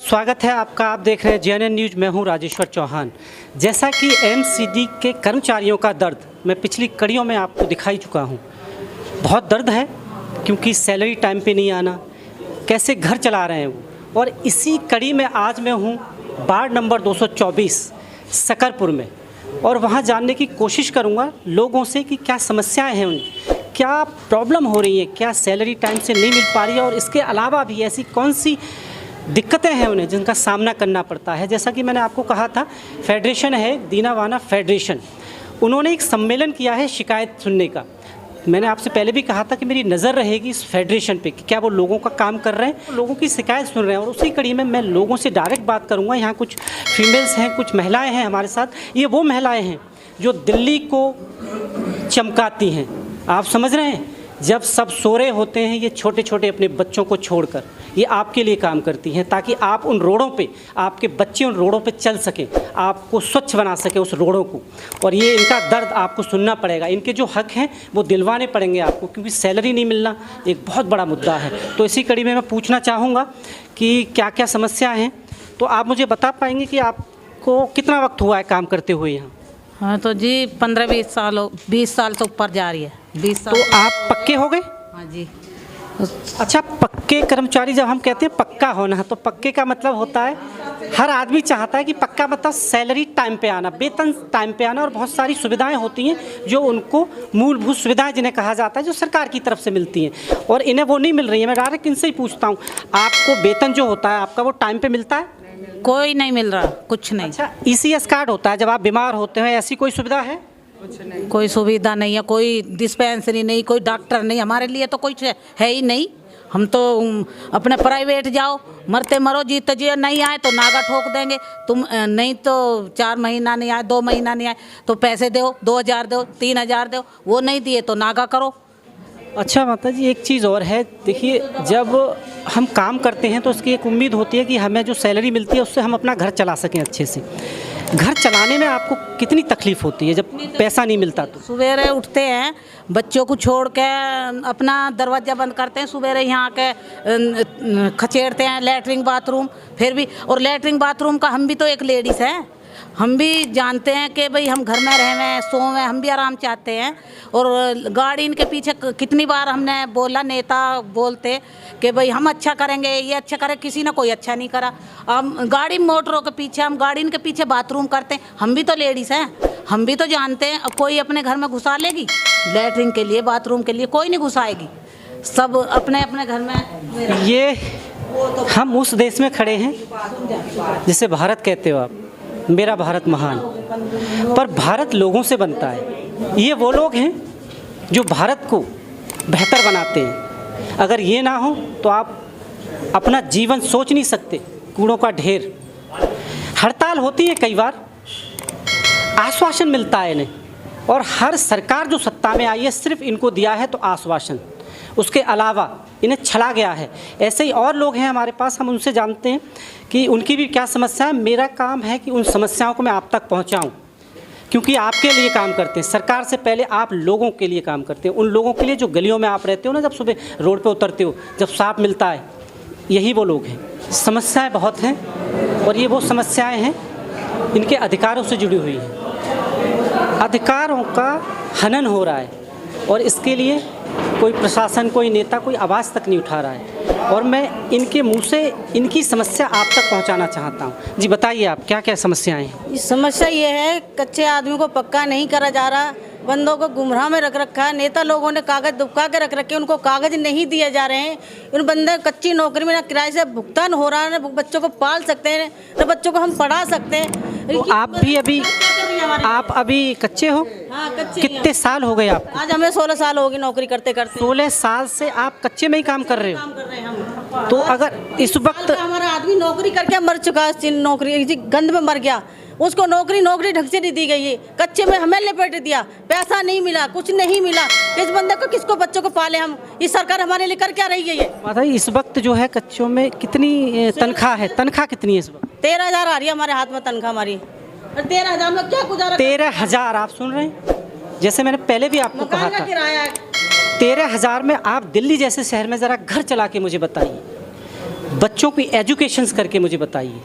स्वागत है आपका। आप देख रहे हैं JNN न्यूज़। मैं हूं राजेश्वर चौहान। जैसा कि MCD के कर्मचारियों का दर्द मैं पिछली कड़ियों में आपको दिखाई चुका हूं। बहुत दर्द है क्योंकि सैलरी टाइम पे नहीं आना, कैसे घर चला रहे हैं वो। और इसी कड़ी में आज मैं हूं वार्ड नंबर 224 सकरपुर में, और वहां जानने की कोशिश करूंगा लोगों से कि क्या समस्याएं हैं उनकी, क्या प्रॉब्लम हो रही है, क्या सैलरी टाइम से नहीं मिल पा रही है, और इसके अलावा भी ऐसी कौन सी दिक्कतें हैं उन्हें जिनका सामना करना पड़ता है। जैसा कि मैंने आपको कहा था, फेडरेशन है दीनावाना फेडरेशन, उन्होंने एक सम्मेलन किया है शिकायत सुनने का। मैंने आपसे पहले भी कहा था कि मेरी नज़र रहेगी इस फेडरेशन पे कि क्या वो लोगों का काम कर रहे हैं, लोगों की शिकायत सुन रहे हैं। और उसी कड़ी में मैं लोगों से डायरेक्ट बात करूंगा। यहाँ कुछ फीमेल्स हैं, कुछ महिलाएं हैं हमारे साथ। ये वो महिलाएं हैं जो दिल्ली को चमकाती हैं। आप समझ रहे हैं, जब सब सो रहे होते हैं ये छोटे छोटे अपने बच्चों को छोड़कर ये आपके लिए काम करती हैं, ताकि आप उन रोडों पे, आपके बच्चे उन रोडों पे चल सकें, आपको स्वच्छ बना सकें उस रोडों को। और ये इनका दर्द आपको सुनना पड़ेगा, इनके जो हक हैं वो दिलवाने पड़ेंगे आपको, क्योंकि सैलरी नहीं मिलना एक बहुत बड़ा मुद्दा है। तो इसी कड़ी में मैं पूछना चाहूँगा कि क्या क्या समस्या हैं। तो आप मुझे बता पाएंगे कि आपको कितना वक्त हुआ है काम करते हुए यहाँ? हाँ तो जी 15-20 साल हो, 20 साल तो ऊपर जा रही है, 20 साल। तो आप पक्के हो गए? हाँ जी। अच्छा, पक्के कर्मचारी जब हम कहते हैं पक्का होना, तो पक्के का मतलब होता है हर आदमी चाहता है कि पक्का मतलब सैलरी टाइम पे आना, वेतन टाइम पे आना, और बहुत सारी सुविधाएं होती हैं जो उनको मूलभूत सुविधाएं जिन्हें कहा जाता है, जो सरकार की तरफ से मिलती हैं, और इन्हें वो नहीं मिल रही है। मैं डायरेक्ट इनसे ही पूछता हूँ, आपको वेतन जो होता है आपका वो टाइम पे मिलता है? कोई नहीं मिल रहा, कुछ नहीं। अच्छा, ECS कार्ड होता है जब आप बीमार होते हैं, ऐसी कोई सुविधा है? कोई सुविधा नहीं है, कोई डिस्पेंसरी नहीं, कोई डॉक्टर नहीं, हमारे लिए तो कुछ है ही नहीं। हम तो अपने प्राइवेट जाओ, मरते मरो, जीते जियो, नहीं आए तो नागा ठोक देंगे। तुम नहीं तो 4 महीना नहीं आए, 2 महीना नहीं आए तो पैसे दो, 2000 दो, 3000 दो, वो नहीं दिए तो नागा करो। अच्छा माता जी, एक चीज़ और है, देखिए जब हम काम करते हैं तो उसकी एक उम्मीद होती है कि हमें जो सैलरी मिलती है उससे हम अपना घर चला सकें अच्छे से। घर चलाने में आपको कितनी तकलीफ़ होती है जब पैसा नहीं मिलता? तो सवेरे उठते हैं, बच्चों को छोड़ के अपना दरवाज़ा बंद करते हैं, सवेरे यहाँ के खचेड़ते हैं लैट्रिन बाथरूम, फिर भी। और लैट्रिन बाथरूम का हम भी तो एक लेडीज़ हैं, हम भी जानते हैं कि भाई हम घर में रहें, सोवें, हम भी आराम चाहते हैं। और गाड़ी इनके पीछे कितनी बार हमने बोला, नेता बोलते कि भाई हम अच्छा करेंगे, ये अच्छा करें, किसी ने कोई अच्छा नहीं करा। हम गाड़ी मोटरों के पीछे, हम गाड़ी इनके पीछे बाथरूम करते हैं। हम भी तो लेडीज़ हैं, हम भी तो जानते हैं। अब कोई अपने घर में घुसा लेगी लैट्रिन के लिए, बाथरूम के लिए? कोई नहीं घुसाएगी, सब अपने अपने घर में। ये हम उस देश में खड़े हैं जिसे भारत कहते हो आप, मेरा भारत महान। पर भारत लोगों से बनता है। ये वो लोग हैं जो भारत को बेहतर बनाते हैं। अगर ये ना हो तो आप अपना जीवन सोच नहीं सकते। कूड़ों का ढेर, हड़ताल होती है कई बार, आश्वासन मिलता है इन्हें, और हर सरकार जो सत्ता में आई है सिर्फ इनको दिया है तो आश्वासन, उसके अलावा इन्हें छला गया है। ऐसे ही और लोग हैं हमारे पास, हम उनसे जानते हैं कि उनकी भी क्या समस्या है। मेरा काम है कि उन समस्याओं को मैं आप तक पहुंचाऊं, क्योंकि आपके लिए काम करते हैं। सरकार से पहले आप लोगों के लिए काम करते हैं, उन लोगों के लिए जो गलियों में आप रहते हो ना, जब सुबह रोड पे उतरते हो, जब साफ मिलता है, यही वो लोग हैं। समस्याएँ बहुत हैं, और ये वो समस्याएँ हैं इनके अधिकारों से जुड़ी हुई हैं। अधिकारों का हनन हो रहा है, और इसके लिए कोई प्रशासन, कोई नेता, कोई आवाज़ तक नहीं उठा रहा है। और मैं इनके मुंह से इनकी समस्या आप तक पहुंचाना चाहता हूं। जी बताइए, आप क्या क्या समस्याएं हैं? समस्या ये है, कच्चे आदमी को पक्का नहीं करा जा रहा, बंदों को गुमराह में रख रखा है। नेता लोगों ने कागज दुबका के रख रखे, उनको कागज नहीं दिए जा रहे हैं। उन बंदे कच्ची नौकरी में ना किराए से भुगतान हो रहा है, ना बच्चों को पाल सकते हैं, ना बच्चों को हम पढ़ा सकते हैं। तो आप अभी कच्चे हो? हाँ, कच्चे। कितने साल हो गए आपको? आज हमें 16 साल हो गए नौकरी करते करते। 16 साल से आप कच्चे में ही काम कर रहे हो? काम कर रहे हैं हम। तो अगर इस वक्त हमारा आदमी नौकरी करके मर चुका है, नौकरी गंद में मर गया, उसको नौकरी ढंग से नहीं दी गई है। कच्चे में हमें लपेट दिया, पैसा नहीं मिला, कुछ नहीं मिला। इस बंदे को, किसको, बच्चों को पाले हम? ये सरकार हमारे लिए कर क्या रही है? ये बताइए, इस वक्त जो है कच्चों में कितनी तनख्वाह है? तनख्वाह कितनी है इस वक्त? 13,000 आ रही है हमारे हाथ में तनख्वाह हमारी। 13,000 में क्या गुजारा? 13,000, आप सुन रहे हैं? जैसे मैंने पहले भी आपको कहा था, 13,000 में आप दिल्ली जैसे शहर में ज़रा घर चला के मुझे बताइए। बच्चों की एजुकेशंस करके मुझे बताइए,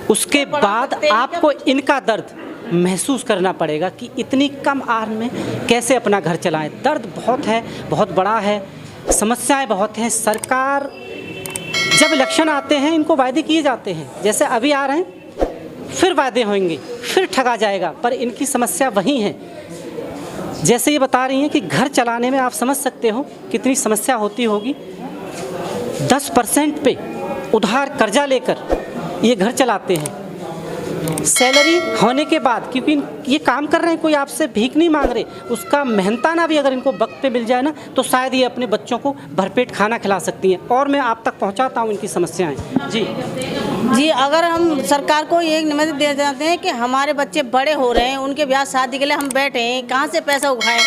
उसके बाद आपको इनका दर्द महसूस करना पड़ेगा कि इतनी कम आर्म में कैसे अपना घर चलाएं। दर्द बहुत है, बहुत बड़ा है, समस्याएं बहुत हैं। सरकार जब इलेक्शन आते हैं इनको वायदे किए जाते हैं, जैसे अभी आ रहे हैं, फिर वायदे होंगे, फिर ठगा जाएगा, पर इनकी समस्या वही है। जैसे ये बता रही हैं कि घर चलाने में आप समझ सकते हो कितनी समस्या होती होगी। 10% पे उधार कर्जा लेकर ये घर चलाते हैं। सैलरी होने के बाद, क्योंकि ये काम कर रहे हैं, कोई आपसे भीख नहीं मांग रहे, उसका मेहनताना भी अगर इनको वक्त पे मिल जाए ना तो शायद ये अपने बच्चों को भरपेट खाना खिला सकती हैं। और मैं आप तक पहुंचाता हूं इनकी समस्याएं। जी, अगर हम सरकार को ये निवेदन दे जाते हैं कि हमारे बच्चे बड़े हो रहे हैं, उनके ब्याह शादी के लिए हम बैठे हैं, कहाँ से पैसा उठाएं?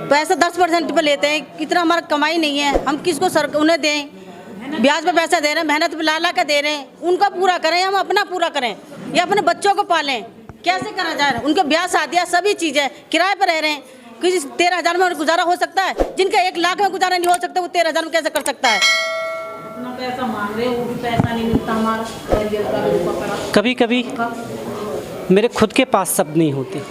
पैसा 10% पे लेते हैं, कितना हमारा कमाई नहीं है, हम किसको उन्हें दें? ब्याज पे पैसा दे रहे हैं, मेहनत पे ला के दे रहे हैं, उनका पूरा करें, हम अपना पूरा करें या अपने बच्चों को पालें? कैसे करा जाए? उनके ब्याह शादियाँ सभी चीज़ें किराए पर रह रहे हैं। किसी 13,000 में गुजारा हो सकता है? जिनका 1 लाख में गुजारा नहीं हो सकता वो 13,000 में कैसे कर सकता है? पैसा मांग रहे, वो भी पैसा नहीं मिलता हमारा। कभी कभी मेरे खुद के पास शब्द नहीं होते,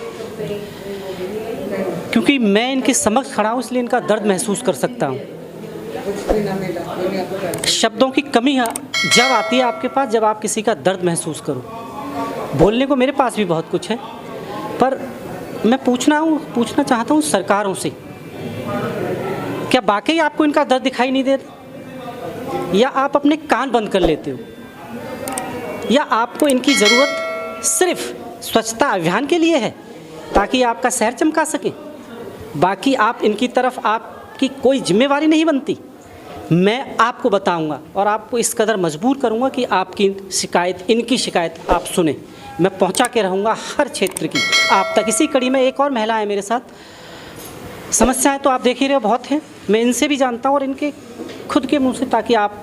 क्योंकि मैं इनके समक्ष खड़ा हूँ, इसलिए इनका दर्द महसूस कर सकता हूँ। शब्दों की कमी जब आती है आपके पास, जब आप किसी का दर्द महसूस करो। बोलने को मेरे पास भी बहुत कुछ है, पर मैं पूछना चाहता हूँ सरकारों से, क्या वाकई आपको इनका दर्द दिखाई नहीं देता, या आप अपने कान बंद कर लेते हो, या आपको इनकी ज़रूरत सिर्फ स्वच्छता अभियान के लिए है ताकि आपका शहर चमका सके, बाकी आप इनकी तरफ आपकी कोई जिम्मेवारी नहीं बनती? मैं आपको बताऊंगा और आपको इस कदर मजबूर करूंगा कि आपकी शिकायत, इनकी शिकायत आप सुने। मैं पहुंचा के रहूंगा हर क्षेत्र की आप तक। इसी कड़ी में एक और महिला है मेरे साथ। समस्याएं तो आप देख ही रहे हो बहुत हैं, मैं इनसे भी जानता हूं और इनके खुद के मुंह से, ताकि आप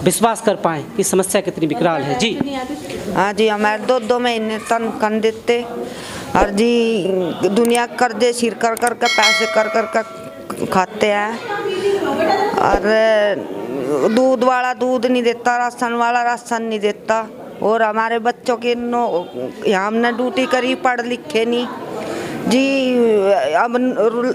विश्वास कर पाएँ कि समस्या कितनी विकराल है। जी हाँ जी, हमारे 2-2 महीने तनख्वाह देते और जी दुनिया कर्जे सिर कर कर के पैसे कर कर के खाते हैं। और दूध वाला दूध नहीं देता, राशन वाला राशन नहीं देता। और हमारे बच्चों के यहाँ हमने ड्यूटी करी, पढ़ लिखे नहीं जी, अब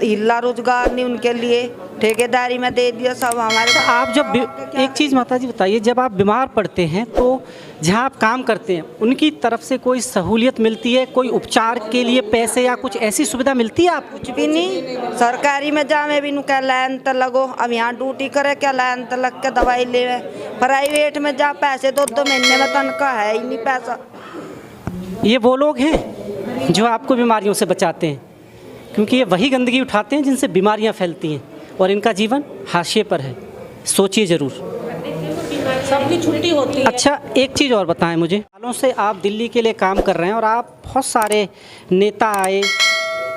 हिला रोजगार नहीं उनके लिए, ठेकेदारी में दे दिया सब हमारे। तो आप जब एक चीज़ माता जी बताइए, जब आप बीमार पड़ते हैं तो जहाँ आप काम करते हैं उनकी तरफ से कोई सहूलियत मिलती है, कोई उपचार के लिए पैसे या कुछ ऐसी सुविधा मिलती है आपको? कुछ भी नहीं। सरकारी में जामे भी क्या लाइन तो लगो, अब यहाँ ड्यूटी करे क्या लाइन तो लग के दवाई ले। प्राइवेट में जा पैसे 2-2 महीने में तनख्वाह है ही नहीं पैसा। ये वो लोग हैं जो आपको बीमारियों से बचाते हैं, क्योंकि ये वही गंदगी उठाते हैं जिनसे बीमारियां फैलती हैं और इनका जीवन हाशिए पर है। सोचिए ज़रूर। सबकी छुट्टी होती है। अच्छा, एक चीज़ और बताएं मुझे, सालों से आप दिल्ली के लिए काम कर रहे हैं और आप बहुत सारे नेता आए,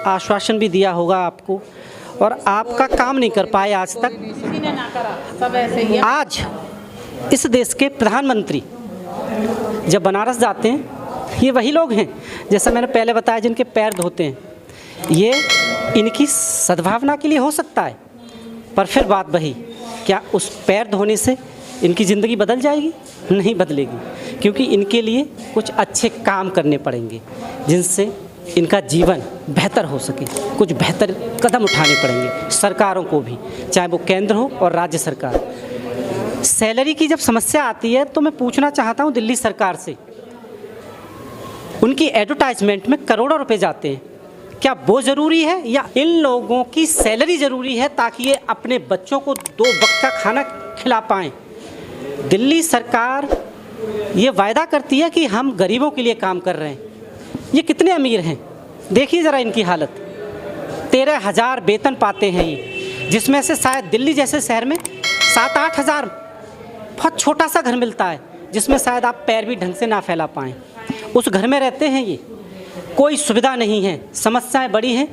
आश्वासन भी दिया होगा आपको, और आपका काम नहीं कर पाए आज तक। किसी ने ना करा, सब ऐसे ही है। आज इस देश के प्रधानमंत्री जब बनारस जाते हैं, ये वही लोग हैं जैसा मैंने पहले बताया जिनके पैर धोते हैं। ये इनकी सद्भावना के लिए हो सकता है, पर फिर बात वही, क्या उस पैर धोने से इनकी ज़िंदगी बदल जाएगी? नहीं बदलेगी, क्योंकि इनके लिए कुछ अच्छे काम करने पड़ेंगे जिनसे इनका जीवन बेहतर हो सके। कुछ बेहतर कदम उठाने पड़ेंगे सरकारों को भी, चाहे वो केंद्र हो और राज्य सरकार। सैलरी की जब समस्या आती है तो मैं पूछना चाहता हूँ दिल्ली सरकार से, उनकी एडवर्टाइजमेंट में करोड़ों रुपए जाते हैं, क्या वो ज़रूरी है या इन लोगों की सैलरी ज़रूरी है ताकि ये अपने बच्चों को 2 वक्त का खाना खिला पाएँ? दिल्ली सरकार ये वायदा करती है कि हम गरीबों के लिए काम कर रहे हैं। ये कितने अमीर हैं, देखिए ज़रा इनकी हालत। 13,000 वेतन पाते हैं ये, जिसमें से शायद दिल्ली जैसे शहर में 7-8 हज़ार बहुत छोटा सा घर मिलता है, जिसमें शायद आप पैर भी ढंग से ना फैला पाएँ। उस घर में रहते हैं ये, कोई सुविधा नहीं है, समस्याएं बड़ी हैं।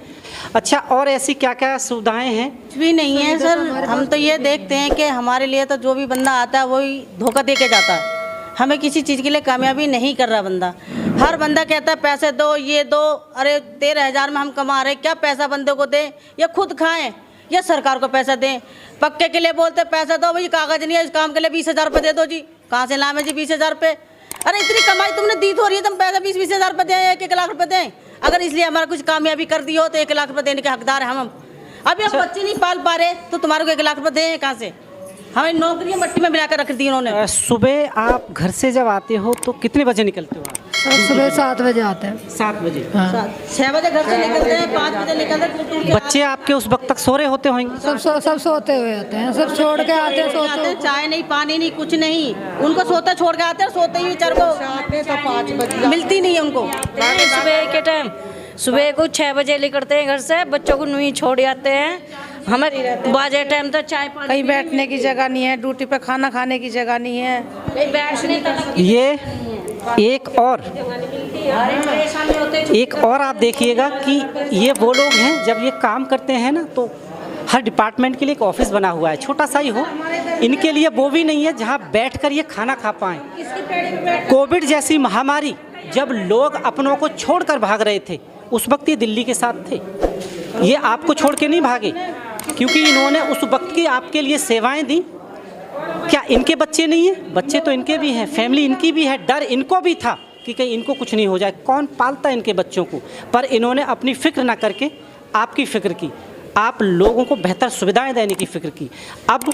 अच्छा, और ऐसी क्या क्या सुविधाएं हैं? कुछ भी नहीं है सर। हम तो ये देखते हैं कि हमारे लिए तो जो भी बंदा आता है वही धोखा दे के जाता है। हमें किसी चीज़ के लिए कामयाबी नहीं कर रहा बंदा। हर बंदा कहता है पैसे दो, ये दो। अरे 13,000 में हम कमा रहे, क्या पैसा बंदे को दें या खुद खाएं? या सरकार को पैसा दें। पक्के के लिए बोलते पैसा दो भाई, कागज नहीं है इस काम के लिए 20,000 रुपये दे दो जी। कहाँ से लावे जी 20,000 रुपये? अरे इतनी कमाई तुमने दी तो रही है, तुम पैसा 20,000 रुपये दें, 1-1 लाख रुपये दें। अगर इसलिए हमारा कुछ कामयाबी कर दी हो तो 1 लाख रुपये देने के हकदार हैं हम। अभी हम बच्चे नहीं पाल पा रहे तो तुम्हारे को 1 लाख रुपये दें कहाँ से? हमें नौकरियाँ मट्टी में मिलाकर रख दी उन्होंने। सुबह आप घर से जब आते हो तो कितने बजे निकलते हो आप? सुबह 7 बजे आते हैं। 7 बजे। 6 बजे घर से निकलते हैं, 5 बजे निकलते हैं। बच्चे आपके उस वक्त तक सो रहे होते होंगे? सब सोते हुए आते हैं, सब छोड़ के आते हैं, सोते हुए। चाय नहीं, पानी नहीं, कुछ नहीं। उनको सोते छोड़ के आते हैं, सोते ही बेचारे को मिलती नहीं है उनको। सुबह के टाइम सुबह को 6 बजे निकलते हैं घर से, बच्चों को नुई छोड़ आते हैं। हमें बाजे टाइम तो चाय पानी, कहीं बैठने की जगह नहीं है, ड्यूटी पे खाना खाने की जगह नहीं है। कहीं बैठने तक ये एक और आप देखिएगा कि ये वो लोग हैं जब ये काम करते हैं ना, तो हर डिपार्टमेंट के लिए एक ऑफिस बना हुआ है, छोटा सा ही हो। इनके लिए वो भी नहीं है जहाँ बैठकर ये खाना खा पाएँ। कोविड जैसी महामारी जब लोग अपनों को छोड़कर भाग रहे थे, उस वक्त ये दिल्ली के साथ थे। ये आपको छोड़ के नहीं भागे, क्योंकि इन्होंने उस वक्त की आपके लिए सेवाएं दी। क्या इनके बच्चे नहीं हैं? बच्चे तो इनके भी हैं, फैमिली इनकी भी है। डर इनको भी था कि कहीं इनको कुछ नहीं हो जाए, कौन पालता है इनके बच्चों को। पर इन्होंने अपनी फ़िक्र ना करके आपकी फ़िक्र की, आप लोगों को बेहतर सुविधाएं देने की फ़िक्र की। अब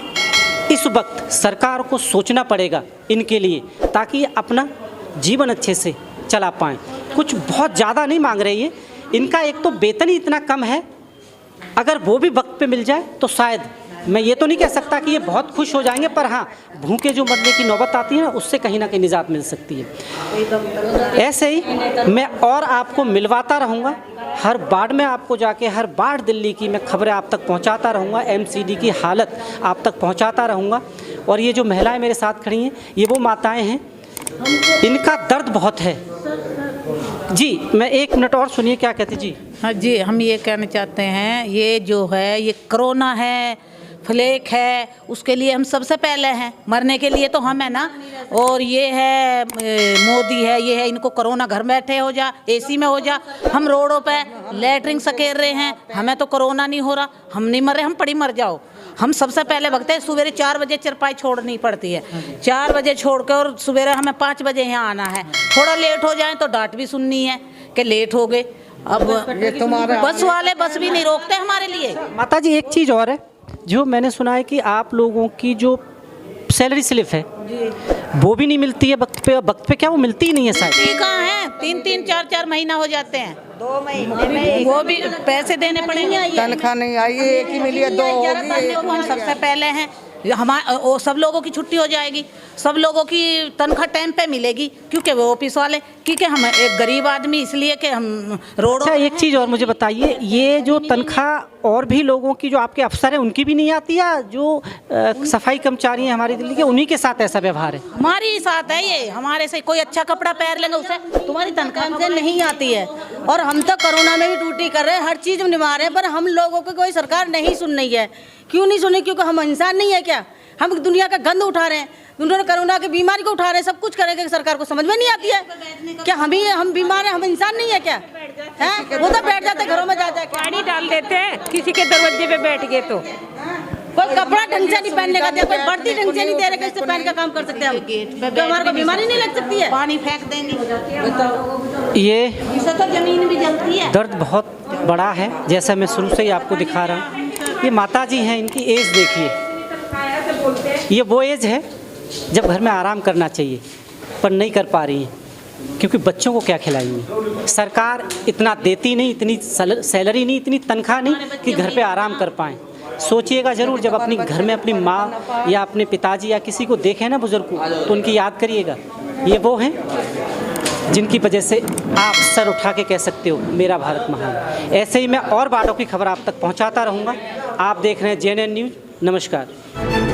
इस वक्त सरकार को सोचना पड़ेगा इनके लिए, ताकि ये अपना जीवन अच्छे से चला पाएँ। कुछ बहुत ज़्यादा नहीं मांग रही है, इनका एक तो वेतन ही इतना कम है, अगर वो भी वक्त पे मिल जाए तो शायद, मैं ये तो नहीं कह सकता कि ये बहुत खुश हो जाएंगे, पर हाँ, भूखे जो मरने की नौबत आती है ना, उससे कहीं ना कहीं निजात मिल सकती है। ऐसे ही मैं और आपको मिलवाता रहूँगा, हर वार्ड में आपको जाके हर वार्ड दिल्ली की मैं खबरें आप तक पहुँचाता रहूँगा, MCD की हालत आप तक पहुँचाता रहूँगा। और ये जो महिलाएं मेरे साथ खड़ी हैं, ये वो माताएं हैं, इनका दर्द बहुत है जी। मैं 1 मिनट और सुनिए क्या कहती जी। हाँ जी, हम ये कहना चाहते हैं, ये जो है ये कोरोना है, फ्लेक है, उसके लिए हम सबसे पहले हैं, मरने के लिए तो हम है ना। और ये है मोदी है, ये है, इनको कोरोना घर बैठे हो जा, AC में हो जा। हम रोडों पे लेटरिन सकेर रहे हैं, हमें तो कोरोना नहीं हो रहा, हम नहीं मर रहे, हम पड़ी मर जाओ। हम सबसे पहले वक्त है, सवेरे 4 बजे चरपाई छोड़नी पड़ती है, 4 बजे छोड़ के, और सवेरे हमें 5 बजे यहाँ आना है। थोड़ा लेट हो जाए तो डांट भी सुननी है कि लेट हो गए। अब बस वाले बस भी नहीं रोकते हमारे लिए। माता जी, एक चीज़ और है, जो मैंने सुना है कि आप लोगों की जो सैलरी स्लिप है वो भी नहीं मिलती है वक्त पे। वक्त पे क्या वो मिलती ही नहीं है शायद? कहाँ है, 3-3, 4-4 महीना हो जाते हैं, 2 महीने में वो भी पैसे देने पड़ेंगे। तनख्वाह नहीं आई, एक ही मिली है, 2 होगी। हम सबसे पहले हैं, हमारे सब लोगों की छुट्टी हो जाएगी, सब लोगों की तनख्वाह टाइम पे मिलेगी, क्योंकि वो ऑफिस वाले, क्योंकि हम एक गरीब आदमी, इसलिए कि हम रोडों। अच्छा, एक चीज़ और मुझे बताइए, ये जो तनख्वाह और भी लोगों की जो आपके अफसर हैं उनकी भी नहीं आती है? जो सफाई कर्मचारी हैं हमारी दिल्ली के, उन्हीं के साथ ऐसा व्यवहार है? हमारे साथ है ये, हमारे से कोई अच्छा कपड़ा पहन लेंगे उसे तुम्हारी तनख्वाह से नहीं आती है। और हम तो कोरोना में भी ड्यूटी कर रहे हैं, हर चीज़ निभा रहे हैं, पर हम लोगों को कोई सरकार नहीं सुन रही है। क्यों नहीं सुनी? क्योंकि हम इंसान नहीं है क्या? हम दुनिया का गंद उठा रहे हैं, उन्होंने कोरोना की बीमारी को उठा रहे हैं, सब कुछ करेंगे, सरकार को समझ में नहीं आती है क्या? हम बीमार हैं, हम इंसान नहीं है क्या? हैं? वो तो बैठ जाते घरों में जा जाके, पानी डाल देते हैं किसी के दरवाजे पे बैठ गए तो। कोई कपड़ा ढंग से नहीं पहनने का दिया, कोई बढ़ती ढंग से नहीं दे रहे, कैसे पहन का काम कर सकते हैं हम? तो हमारे को बीमारी नहीं लग सकती है? पानी फेंक देंगे, ये इससे तो जमीन भी जलती है। दर्द बहुत बड़ा है, जैसा मैं शुरू से ही आपको दिखा रहा हूँ। ये माता जी हैं, इनकी एज देखिए, ये वो एज है जब घर में आराम करना चाहिए, पर नहीं कर पा रही हैं, क्योंकि बच्चों को क्या खिलाएंगे? सरकार इतना देती नहीं, इतनी सैलरी नहीं, इतनी तनख्वाह नहीं कि घर पे आराम कर पाएँ। सोचिएगा ज़रूर, जब अपनी घर में अपनी माँ या अपने पिताजी या किसी को देखें ना, बुज़ुर्ग को, तो उनकी याद करिएगा। ये वो हैं जिनकी वजह से आप सर उठा के कह सकते हो मेरा भारत महान। ऐसे ही मैं और बातों की खबर आप तक पहुंचाता रहूंगा। आप देख रहे हैं JNN न्यूज़। नमस्कार।